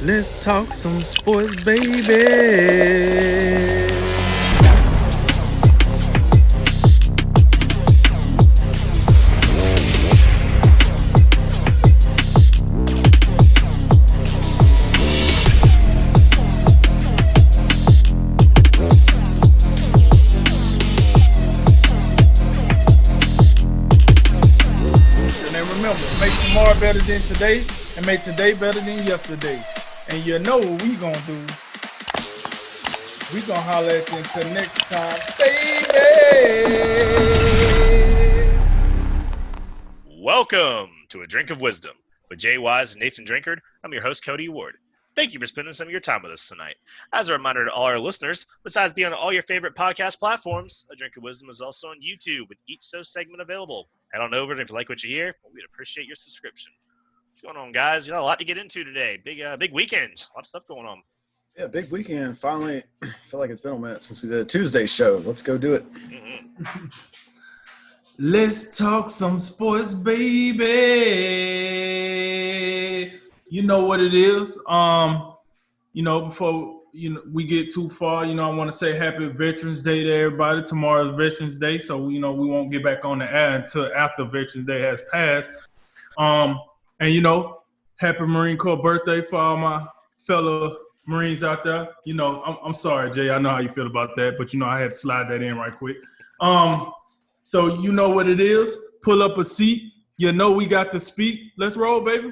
Let's talk some sports, baby. And remember, make tomorrow better than today and make today better than yesterday. And you know what we gonna do. We gonna holler at you until next time, baby. Welcome to A Drink of Wisdom with Jay Wise and Nathan Drinkard. I'm your host, Cody Ward. Thank you for spending some of your time with us tonight. As a reminder to all our listeners, besides being on all your favorite podcast platforms, A Drink of Wisdom is also on YouTube with each show segment available. Head on over, and if you like what you hear, we'd appreciate your subscription. What's going on, guys? You know, a lot to get into today. Big weekend. A lot of stuff going on. Yeah, big weekend. Finally, I feel like it's been a minute since we did a Tuesday show. Let's go do it. Mm-hmm. Let's talk some sports, baby. You know what it is. Before we get too far, I want to say Happy Veterans Day to everybody. Tomorrow is Veterans Day, so we won't get back on the air until after Veterans Day has passed. Happy Marine Corps birthday for all my fellow Marines out there. I'm sorry, Jay. I know how you feel about that, but I had to slide that in right quick. So you know what it is. Pull up a seat. We got to speak. Let's roll, baby.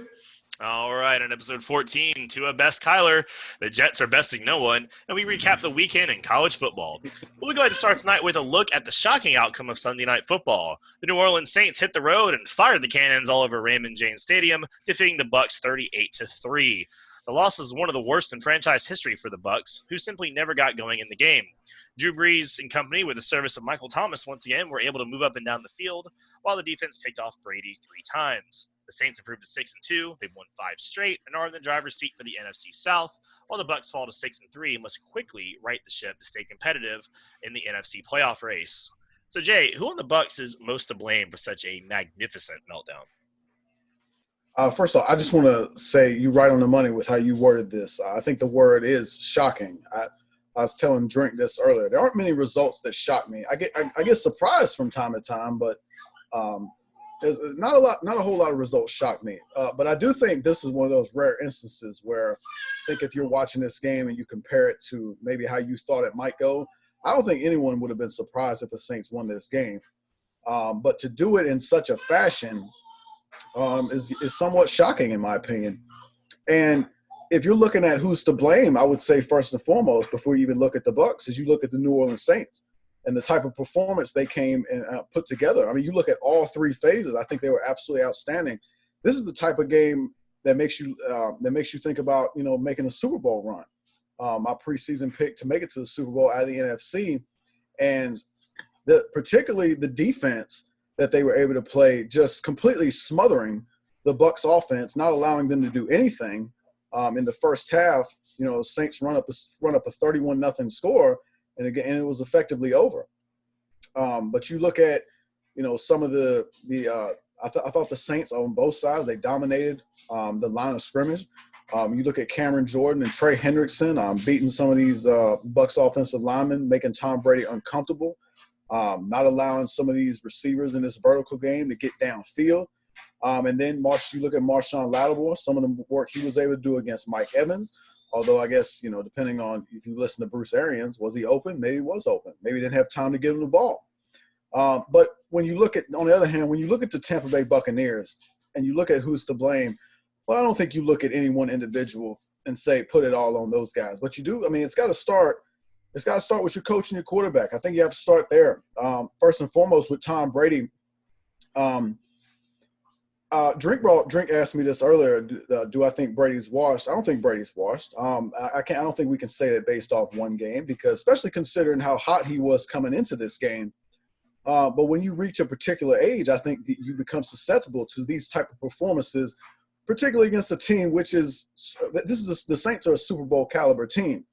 All right, on episode 14, to a best Kyler, the Jets are besting no one, and we recap the weekend in college football. We'll go ahead and start tonight with a look at the shocking outcome of Sunday Night Football. The New Orleans Saints hit the road and fired the cannons all over Raymond James Stadium, defeating the Bucs 38-3. The loss was one of the worst in franchise history for the Bucs, who simply never got going in the game. Drew Brees and company, with the service of Michael Thomas once again, were able to move up and down the field, while the defense picked off Brady 3 times. The Saints improved to 6-2. They've won 5 straight and are in the driver's seat for the NFC South, while the Bucs fall to 6-3 and must quickly right the ship to stay competitive in the NFC playoff race. So, Jay, who on the Bucs is most to blame for such a magnificent meltdown? First of all, I just want to say you're right on the money with how you worded this. I think the word is shocking. I was telling Drink this earlier. There aren't many results that shock me. I get surprised from time to time, but there's not a whole lot of results shock me. But I do think this is one of those rare instances where I think if you're watching this game and you compare it to maybe how you thought it might go, I don't think anyone would have been surprised if the Saints won this game. But to do it in such a fashion is somewhat shocking in my opinion. And if you're looking at who's to blame, I would say first and foremost, before you even look at the Bucs, is you look at the New Orleans Saints and the type of performance they came and put together. I mean, you look at all 3 phases. I think they were absolutely outstanding. This is the type of game that makes you think about making a Super Bowl run. My preseason pick to make it to the Super Bowl out of the NFC, and particularly the defense that they were able to play, just completely smothering the Bucs offense, not allowing them to do anything. In the first half, Saints run up a 31-0 score, and again, it was effectively over. But you look at, some of I thought the Saints on both sides, they dominated the line of scrimmage. You look at Cameron Jordan and Trey Hendrickson beating some of these Bucs offensive linemen, making Tom Brady uncomfortable, not allowing some of these receivers in this vertical game to get downfield. And then you look at Marshawn Lattimore, some of the work he was able to do against Mike Evans. Although I guess, depending on if you listen to Bruce Arians, was he open? Maybe he was open. Maybe he didn't have time to give him the ball. But when you look at, on the other hand, when you look at the Tampa Bay Buccaneers and you look at who's to blame, well, I don't think you look at any one individual and say put it all on those guys. But you do. I mean, it's got to start with your coach and your quarterback. I think you have to start there. First and foremost with Tom Brady. Drink asked me this earlier. Do I think Brady's washed? I don't think Brady's washed. I don't think we can say that based off one game, because especially considering how hot he was coming into this game. But when you reach a particular age, I think you become susceptible to these type of performances, particularly against a team the Saints are a Super Bowl caliber team.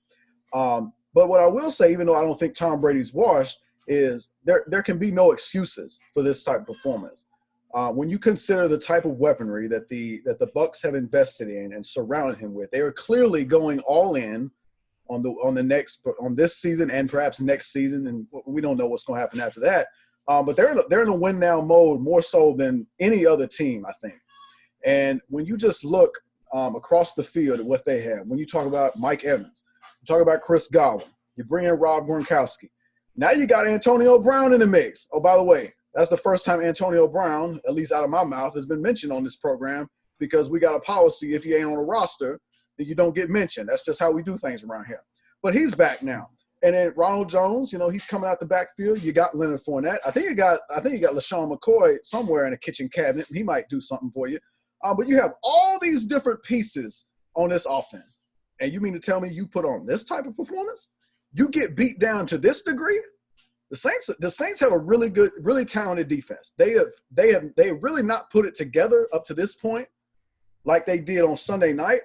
But what I will say, even though I don't think Tom Brady's washed, is there can be no excuses for this type of performance. When you consider the type of weaponry that the Bucs have invested in and surrounded him with, they are clearly going all in on this season and perhaps next season, and we don't know what's going to happen after that. But they're in a win now mode more so than any other team, I think. And when you just look across the field at what they have, when you talk about Mike Evans, you talk about Chris Godwin, you bring in Rob Gronkowski. Now you got Antonio Brown in the mix. Oh, by the way, that's the first time Antonio Brown, at least out of my mouth, has been mentioned on this program, because we got a policy: if you ain't on a roster, then you don't get mentioned. That's just how we do things around here. But he's back now. And then Ronald Jones, he's coming out the backfield. You got Leonard Fournette. I think you got LaShawn McCoy somewhere in a kitchen cabinet. He might do something for you. But you have all these different pieces on this offense. And you mean to tell me you put on this type of performance? You get beat down to this degree? The Saints have a really good, really talented defense. They have really not put it together up to this point like they did on Sunday night.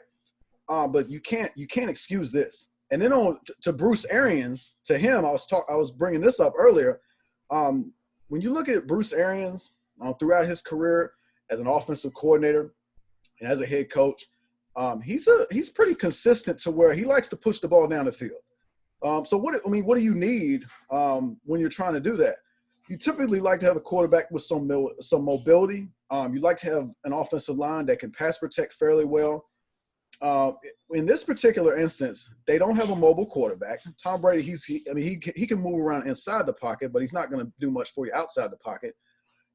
But you can't excuse this. And then on to Bruce Arians, to him, I was bringing this up earlier. When you look at Bruce Arians throughout his career as an offensive coordinator and as a head coach, he's pretty consistent to where he likes to push the ball down the field. So what do you need when you're trying to do that? You typically like to have a quarterback with some mobility. You like to have an offensive line that can pass protect fairly well. In this particular instance, they don't have a mobile quarterback. Tom Brady, he can move around inside the pocket, but he's not going to do much for you outside the pocket.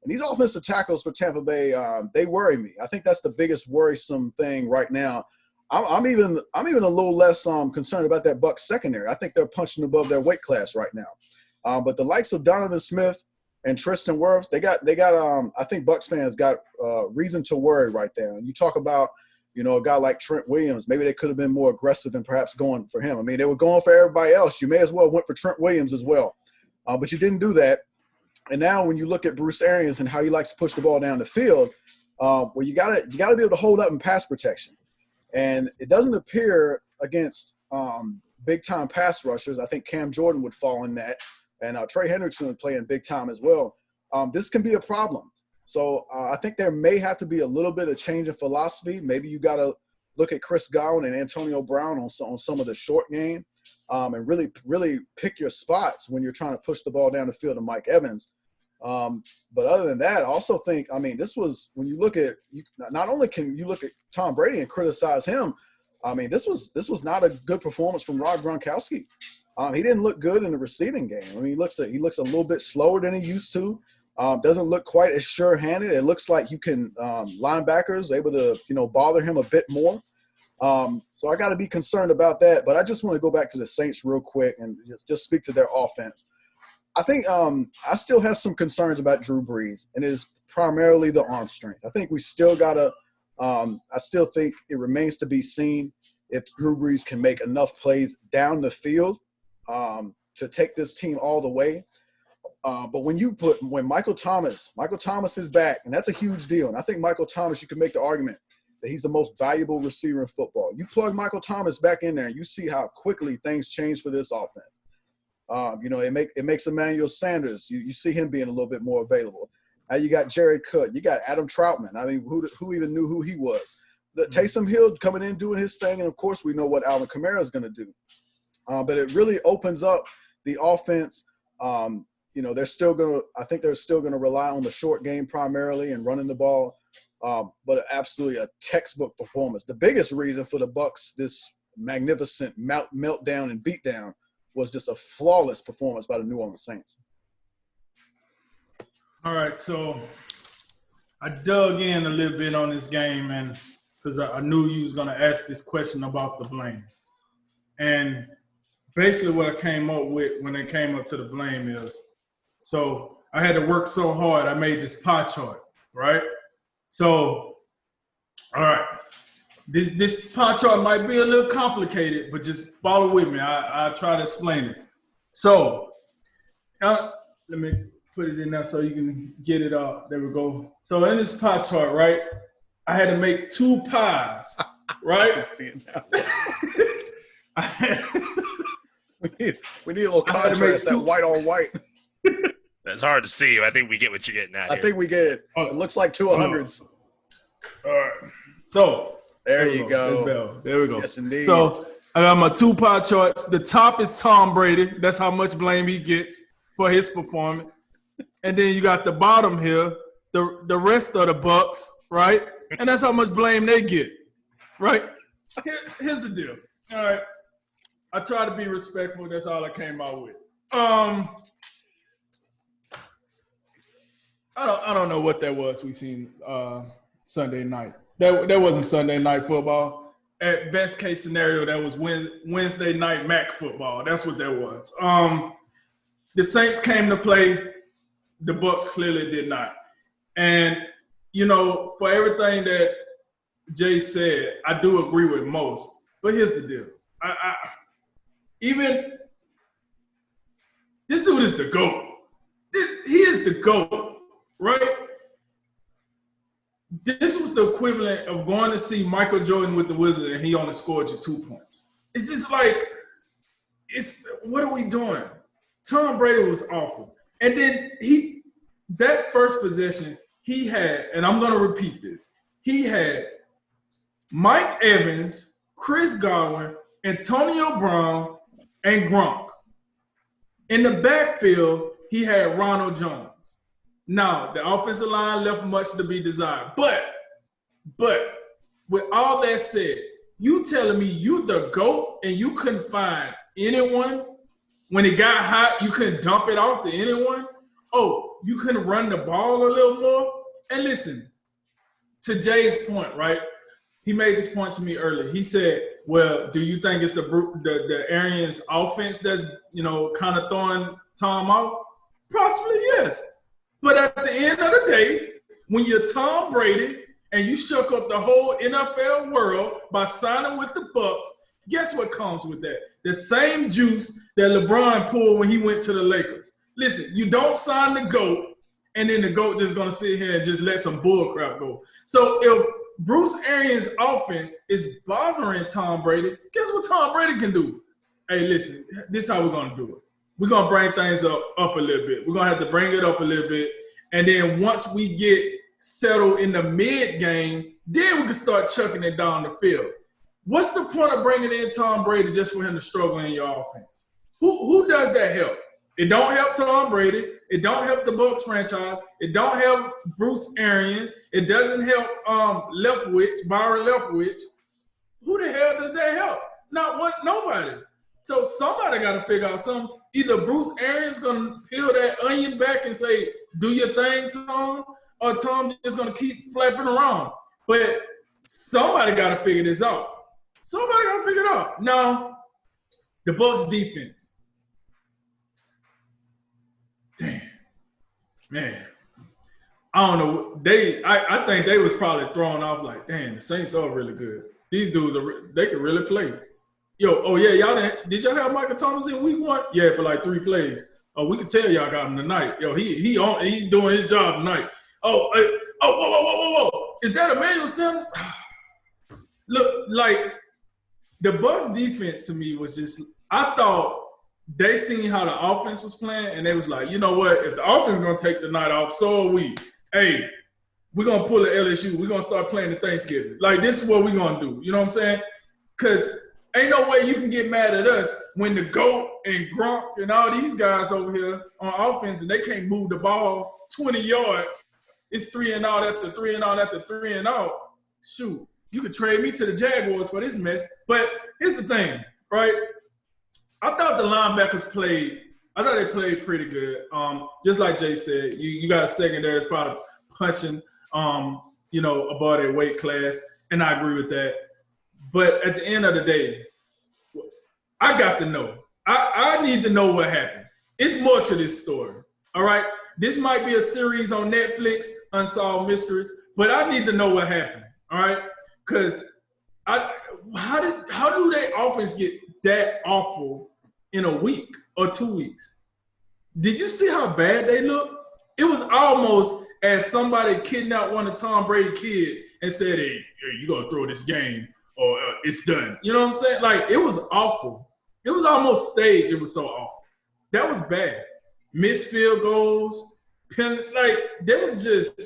And these offensive tackles for Tampa Bay, they worry me. I think that's the biggest worrisome thing right now. I'm even a little less concerned about that Bucs secondary. I think they're punching above their weight class right now. But the likes of Donovan Smith and Tristan Wirfs, they got. I think Bucs fans got reason to worry right there. And you talk about, a guy like Trent Williams. Maybe they could have been more aggressive and perhaps going for him. I mean, they were going for everybody else. You may as well went for Trent Williams as well, but you didn't do that. And now when you look at Bruce Arians and how he likes to push the ball down the field, you gotta be able to hold up in pass protection. And it doesn't appear against big-time pass rushers. I think Cam Jordan would fall in that, and Trey Hendrickson would play in big time as well. This can be a problem. So I think there may have to be a little bit of change in philosophy. Maybe you got to look at Chris Godwin and Antonio Brown on some of the short game and really pick your spots when you're trying to push the ball down the field to Mike Evans. But other than that, I also think, this was, when you look at, not only can you look at Tom Brady and criticize him, this was not a good performance from Rob Gronkowski. He didn't look good in the receiving game. He looks a little bit slower than he used to. Doesn't look quite as sure-handed. It looks like linebackers able to, bother him a bit more. So I got to be concerned about that. But I just want to go back to the Saints real quick and just speak to their offense. I think I still have some concerns about Drew Brees, and it is primarily the arm strength. I think we still got to I still think it remains to be seen if Drew Brees can make enough plays down the field to take this team all the way. But when Michael Thomas is back, and that's a huge deal. And I think Michael Thomas, you can make the argument that he's the most valuable receiver in football. You plug Michael Thomas back in there, and you see how quickly things change for this offense. It makes Emmanuel Sanders. You see him being a little bit more available. Now you got Jared Cook. You got Adam Troutman. Who even knew who he was? Taysom Hill coming in doing his thing, and of course we know what Alvin Kamara is going to do. But it really opens up the offense. They're still going to rely on the short game primarily and running the ball. But absolutely a textbook performance. The biggest reason for the Bucs, this magnificent meltdown and beatdown, was just a flawless performance by the New Orleans Saints. All right, so I dug in a little bit on this game, and because I knew you was going to ask this question about the blame. And basically what I came up with when it came up to the blame is, so I had to work so hard, I made this pie chart, right? So, all right, this pie chart might be a little complicated, but just follow with me. I'll try to explain it. So, let me put it in there so you can get it up. There we go. So in this pie chart, right, I had to make 2 pies, right? I can see it now. We need a little contrast, that white on white. It's hard to see. I think we get what you're getting at. I think we get it. It looks like 200s. All right. So There you go. There we go. Yes, indeed. So I got my 2 pie charts. The top is Tom Brady. That's how much blame he gets for his performance. And then you got the bottom here, the rest of the Bucs, right? And that's how much blame they get, right? Here's the deal. All right. I try to be respectful. That's all I came out with. I don't know what that was we seen Sunday night. That wasn't Sunday night football. At best case scenario, that was Wednesday night MAC football. That's what that was. The Saints came to play. The Bucs clearly did not. And, for everything that Jay said, I do agree with most. But here's the deal. Even this dude is the GOAT. He is the GOAT, right? This was the equivalent of going to see Michael Jordan with the Wizards and he only scored you 2 points. It's just like, what are we doing? Tom Brady was awful. And then that first possession, he had, and I'm going to repeat this, he had Mike Evans, Chris Godwin, Antonio Brown, and Gronk. In the backfield, he had Ronald Jones. Now, the offensive line left much to be desired. But with all that said, you telling me you the GOAT and you couldn't find anyone when it got hot, you couldn't dump it off to anyone? Oh, you couldn't run the ball a little more? And listen, to Jay's point, right? He made this point to me earlier. He said, well, do you think it's the Arians offense that's, kind of throwing Tom off? Possibly, yes. But at the end of the day, when you're Tom Brady and you shook up the whole NFL world by signing with the Bucs, guess what comes with that? The same juice that LeBron pulled when he went to the Lakers. Listen, you don't sign the GOAT, and then the GOAT just going to sit here and just let some bull crap go. So if Bruce Arians' offense is bothering Tom Brady, guess what Tom Brady can do? Hey, listen, this is how we're going to do it. We're going to bring things up a little bit. We're going to have to bring it up a little bit. And then once we get settled in the mid-game, then we can start chucking it down the field. What's the point of bringing in Tom Brady just for him to struggle in your offense? Who does that help? It don't help Tom Brady. It don't help the Bucs franchise. It don't help Bruce Arians. It doesn't help Byron Leftwich. Who the hell does that help? Not one, nobody. So somebody got to figure out something. Either Bruce Arians going to peel that onion back and say, do your thing, Tom, or Tom just going to keep flapping around. But somebody got to figure this out. Somebody got to figure it out. Now, the Bucs defense. Damn. Man. I don't know. I think they was probably thrown off like, damn, the Saints are really good. These dudes, they can really play. Did y'all have Michael Thomas in week 1? Yeah, for like 3 plays. Oh, we can tell y'all got him tonight. He's doing his job tonight. Whoa. Is that Emmanuel Sanders? Look, like the Bucs defense to me was just, I thought they seen how the offense was playing and they was like, you know what? If the offense is going to take the night off, so are we. Hey, we're going to pull the LSU. We're going to start playing the Thanksgiving. Like, this is what we're going to do. You know what I'm saying? Because ain't no way you can get mad at us when the GOAT and Gronk and all these guys over here on offense and they can't move the ball 20 yards. It's 3-0 after 3-0 after 3-0. Shoot, you could trade me to the Jaguars for this mess. But here's the thing, right? I thought the linebackers played pretty good. Just like Jay said, you got a secondary that's probably punching, above their weight class, and I agree with that. But at the end of the day, I got to know. I need to know what happened. It's more to this story, all right? This might be a series on Netflix, Unsolved Mysteries, but I need to know what happened, all right? Because how do they offense get that awful in a week or 2 weeks? Did you see how bad they look? It was almost as somebody kidnapped one of Tom Brady's kids and said, hey, you're going to throw this game or it's done. You know what I'm saying? Like, it was awful. It was almost staged. It was so awful. That was bad. missed field goals, like there was just,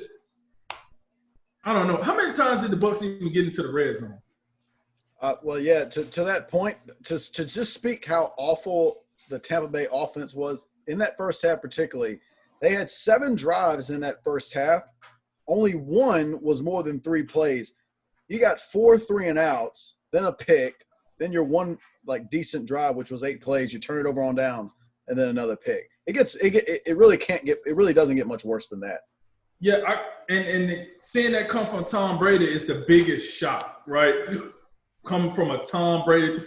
I don't know. How many times did the Bucs even get into the red zone? Well, yeah, to that point, to just speak how awful the Tampa Bay offense was in that first half particularly, they had 7 drives in that first half. Only one was more than 3 plays. You got 4 3-and-outs, then a pick, then your one decent drive, which was 8 plays. You turn it over on downs, and then another pick. It really doesn't get much worse than that. Yeah, and seeing that come from Tom Brady is the biggest shock, right? Coming from a Tom Brady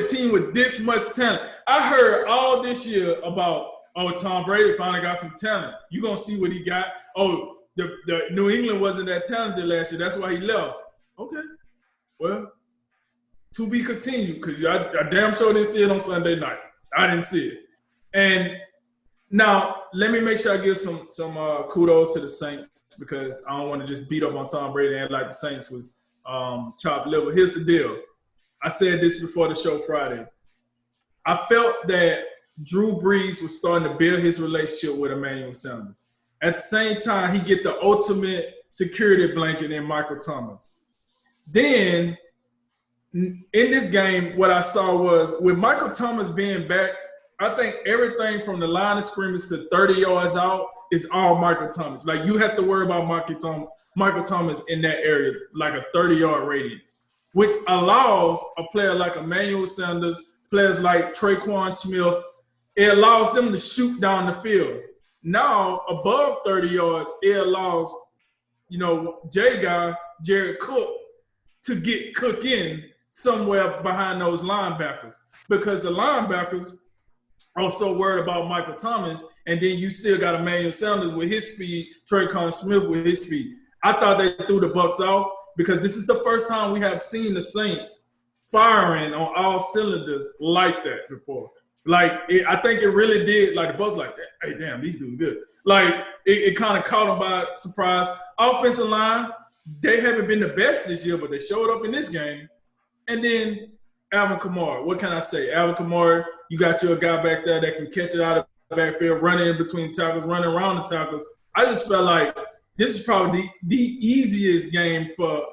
team with this much talent. I heard all this year about, Tom Brady finally got some talent. You're going to see what he got. Oh, the New England wasn't that talented last year. That's why he left. Okay. Well, to be continued, because I damn sure didn't see it on Sunday night. I didn't see it. And now, let me make sure I give some kudos to the Saints, because I don't want to just beat up on Tom Brady and like the Saints was chopped liver. Here's the deal. I said this before the show Friday. I felt that Drew Brees was starting to build his relationship with Emmanuel Sanders. At the same time, he get the ultimate security blanket in Michael Thomas. Then, in this game, what I saw was, with Michael Thomas being back, I think everything from the line of scrimmage to 30 yards out is all Michael Thomas. Like, you have to worry about Michael Thomas in that area, like a 30-yard radius, which allows a player like Emmanuel Sanders, players like Traquan Smith, it allows them to shoot down the field. Now, above 30 yards, it allows, Jared Cook, to get Cook in somewhere behind those linebackers, because the linebackers are so worried about Michael Thomas, and then you still got Emmanuel Sanders with his speed, Traquan Smith with his speed. I thought they threw the Bucs out, because this is the first time we have seen the Saints firing on all cylinders like that before. I think it really did, the Bucs that. Hey, damn, these dudes good. It kind of caught them by surprise. Offensive line, they haven't been the best this year, but they showed up in this game. And then Alvin Kamara, what can I say? Alvin Kamara, you got your guy back there that can catch it out of the backfield, running in between tackles, running around the tackles. I just felt like this is probably the easiest game for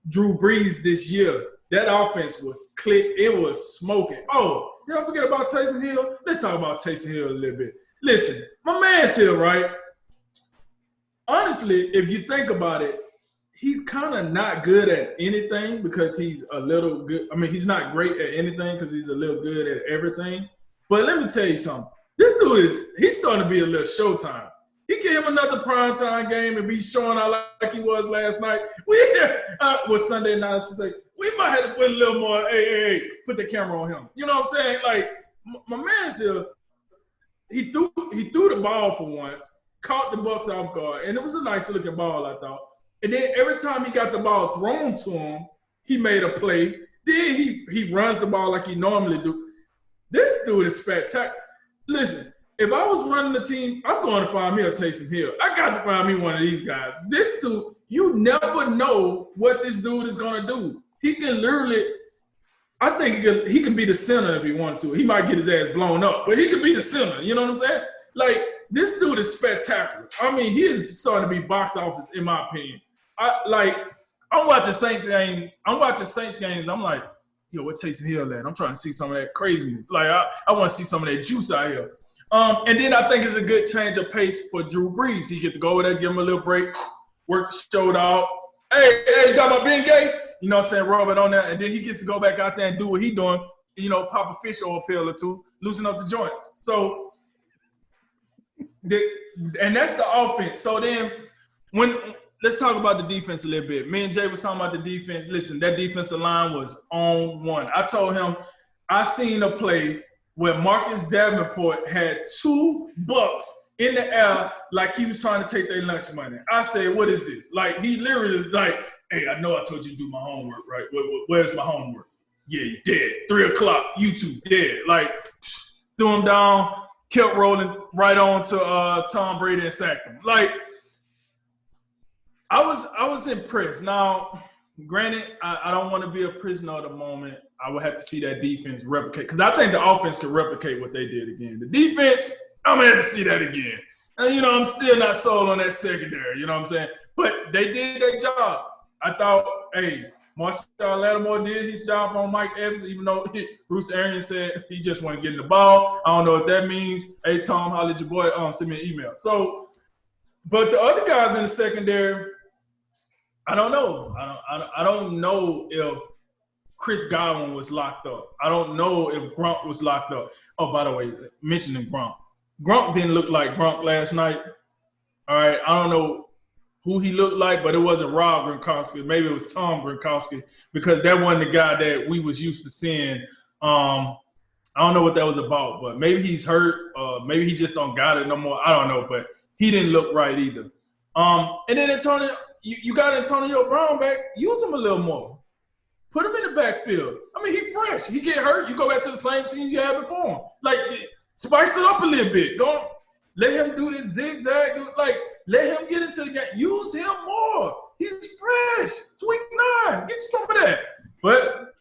Drew Brees this year. That offense was click. It was smoking. Oh, y'all forget about Taysom Hill? Let's talk about Taysom Hill a little bit. Listen, my man's here, right? Honestly, if you think about it, he's kind of not good at anything, because he's a little good. I mean, he's not great at anything because he's a little good at everything. But let me tell you something. This dude he's starting to be a little Showtime. He give him another primetime game and be showing out like he was last night. Was Sunday night. She's like, we might have to put a little more, hey, put the camera on him. You know what I'm saying? Like, my man's here, he threw the ball for once, caught the Bucs off guard, and it was a nice-looking ball, I thought. And then every time he got the ball thrown to him, he made a play. Then he runs the ball like he normally do. This dude is spectacular. Listen, if I was running the team, I'm going to find me a Taysom Hill. I got to find me one of these guys. This dude, you never know what this dude is going to do. He can literally – I think he can be the center if he wanted to. He might get his ass blown up, but he could be the center. You know what I'm saying? Like, this dude is spectacular. I mean, he is starting to be box office, in my opinion. I'm watching Saints games. I'm like, yo, what Taysom Hill at? I'm trying to see some of that craziness. Like, I want to see some of that juice out here. And then I think it's a good change of pace for Drew Brees. He get to go over there, give him a little break, work the shoulder out. Hey, you got my Ben Gay? You know what I'm saying? Rub it on there. And then he gets to go back out there and do what he doing, pop a fish oil pill or two, loosen up the joints. So, and that's the offense. So then let's talk about the defense a little bit. Me and Jay was talking about the defense. Listen, that defensive line was on one. I told him I seen a play where Marcus Davenport had 2 Bucs in the air like he was trying to take their lunch money. I said, what is this? Like, he literally was like, hey, I know I told you to do my homework, right? Where's my homework? Yeah, you dead. 3 o'clock, you two dead. Like, threw him down, kept rolling right on to Tom Brady and sacked him. Like, I was impressed. Now, granted, I don't want to be a prisoner of the moment. I would have to see that defense replicate, because I think the offense can replicate what they did again. The defense, I'm going to have to see that again. And, you know, I'm still not sold on that secondary. You know what I'm saying? But they did their job. I thought, hey, Marshall Lattimore did his job on Mike Evans, even though Bruce Arians said he just wasn't getting the ball. I don't know what that means. Hey, Tom, holla at your boy. Send me an email. So, but the other guys in the secondary, I don't know. I don't know if Chris Godwin was locked up. I don't know if Gronk was locked up. Oh, by the way, mentioning Gronk. Gronk didn't look like Gronk last night. All right, I don't know who he looked like, but it wasn't Rob Gronkowski. Maybe it was Tom Gronkowski, because that wasn't the guy that we was used to seeing. I don't know what that was about, but maybe he's hurt. Maybe he just don't got it no more. I don't know, but he didn't look right either. And then Antonio, you got Antonio Brown back. Use him a little more. Put him in the backfield. I mean, he's fresh. He get hurt, you go back to the same team you had before him. Like, spice it up a little bit. Don't let him do this zigzag. Let him get into the game. Use him more. He's fresh. It's week 9. Get you some of that. But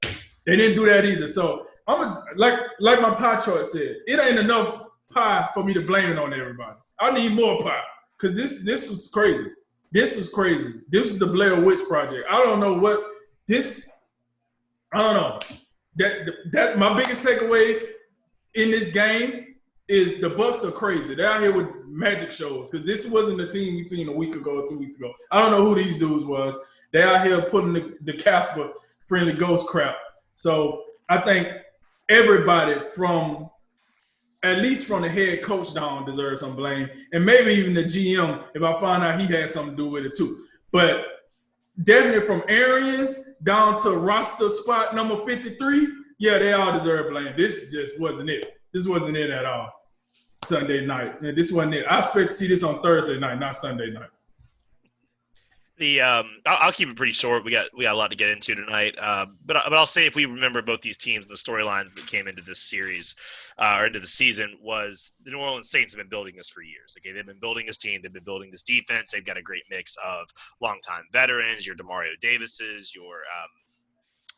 they didn't do that either. So like my pie chart said, it ain't enough pie for me to blame it on everybody. I need more pie, because this was crazy. This was crazy. This was the Blair Witch Project. I don't know what this. I don't know. That my biggest takeaway in this game is the Bucs are crazy. They're out here with magic shows, because this wasn't the team we seen a week ago or 2 weeks ago. I don't know who these dudes was. They're out here putting the Casper friendly ghost crap. So I think everybody from, at least from the head coach down, deserves some blame, and maybe even the GM if I find out he had something to do with it too. But definitely from Arians down to roster spot number 53, yeah, they all deserve blame. This just wasn't it. This wasn't it at all. Sunday night. This wasn't it. I expect to see this on Thursday night, not Sunday night. I'll keep it pretty short. We got a lot to get into tonight. But I'll say, if we remember both these teams and the storylines that came into this series or into the season, was the New Orleans Saints have been building this for years. Okay, they've been building this team. They've been building this defense. They've got a great mix of longtime veterans, your Demario Davises, your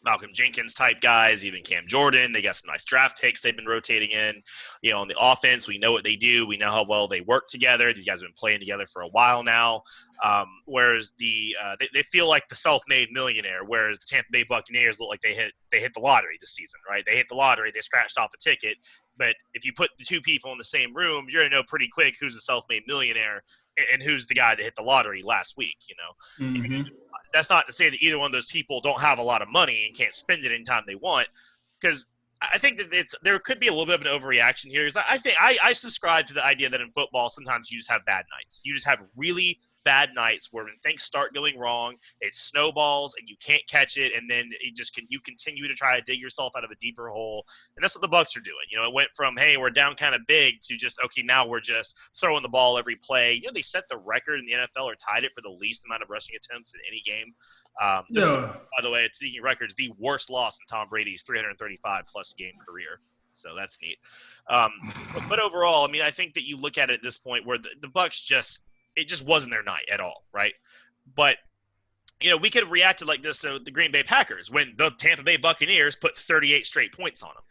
Malcolm Jenkins type guys, even Cam Jordan. They got some nice draft picks they've been rotating in. You know, on the offense, we know what they do. We know how well they work together. These guys have been playing together for a while now. Whereas they feel like the self-made millionaire, whereas the Tampa Bay Buccaneers look like they hit the lottery this season, right? They hit the lottery. They scratched off a ticket. But if you put the two people in the same room, you're going to know pretty quick who's a self-made millionaire and who's the guy that hit the lottery last week, you know. Mm-hmm. That's not to say that either one of those people don't have a lot of money and can't spend it anytime they want, because I think that there could be a little bit of an overreaction here. Because I subscribe to the idea that in football sometimes you just have bad nights. You just have really bad nights where when things start going wrong, it snowballs and you can't catch it, and then you continue to try to dig yourself out of a deeper hole. And that's what the Bucs are doing. You know, it went from, hey, we're down kind of big, to just, okay, now we're just throwing the ball every play. You know, they set the record in the NFL, or tied it for the least amount of rushing attempts in any game. This is, by the way, speaking of records, the worst loss in Tom Brady's 335-plus game career. So that's neat. But overall, I mean, I think that you look at it at this point where the Bucs it just wasn't their night at all, right? But, you know, we could have reacted like this to the Green Bay Packers when the Tampa Bay Buccaneers put 38 straight points on them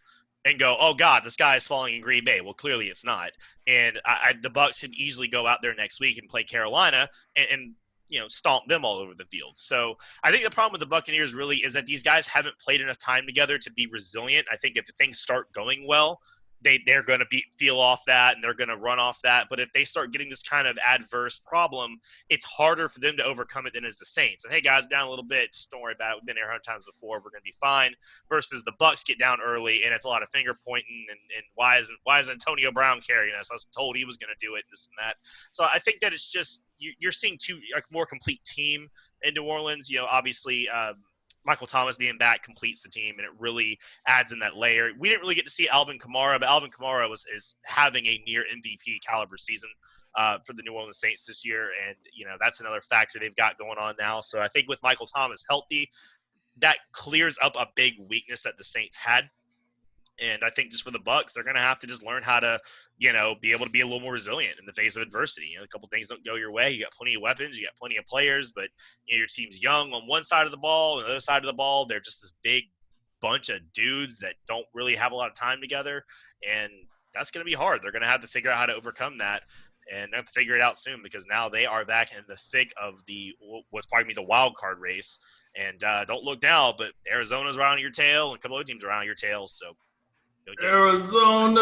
and go, oh, God, the sky is falling in Green Bay. Well, clearly it's not. And the Bucs can easily go out there next week and play Carolina and you know, stomp them all over the field. So I think the problem with the Buccaneers really is that these guys haven't played enough time together to be resilient. I think if things start going well, they're going to feel off that, and they're going to run off that. But if they start getting this kind of adverse problem, it's harder for them to overcome it than as the Saints. And, hey, guys, down a little bit. Just don't worry about it. We've been there 100 times before. We're going to be fine. Versus the Bucs get down early, and it's a lot of finger pointing. And why isn't Antonio Brown carrying us? I was told he was going to do it, and this and that. So I think that it's just you're seeing a more complete team in New Orleans. You know, obviously Michael Thomas being back completes the team, and it really adds in that layer. We didn't really get to see Alvin Kamara, but Alvin Kamara is having a near MVP caliber season for the New Orleans Saints this year, and you know that's another factor they've got going on now. So I think with Michael Thomas healthy, that clears up a big weakness that the Saints had. And I think just for the Bucs, they're going to have to just learn how to, you know, be able to be a little more resilient in the face of adversity. You know, a couple things don't go your way. You got plenty of weapons. You got plenty of players, but you know, your team's young on one side of the ball. On the other side of the ball, they're just this big bunch of dudes that don't really have a lot of time together. And that's going to be hard. They're going to have to figure out how to overcome that, and have to figure it out soon, because now they are back in the thick of what's probably the wild card race. And don't look now, but Arizona's around your tail, and a couple other teams around your tail. So Arizona.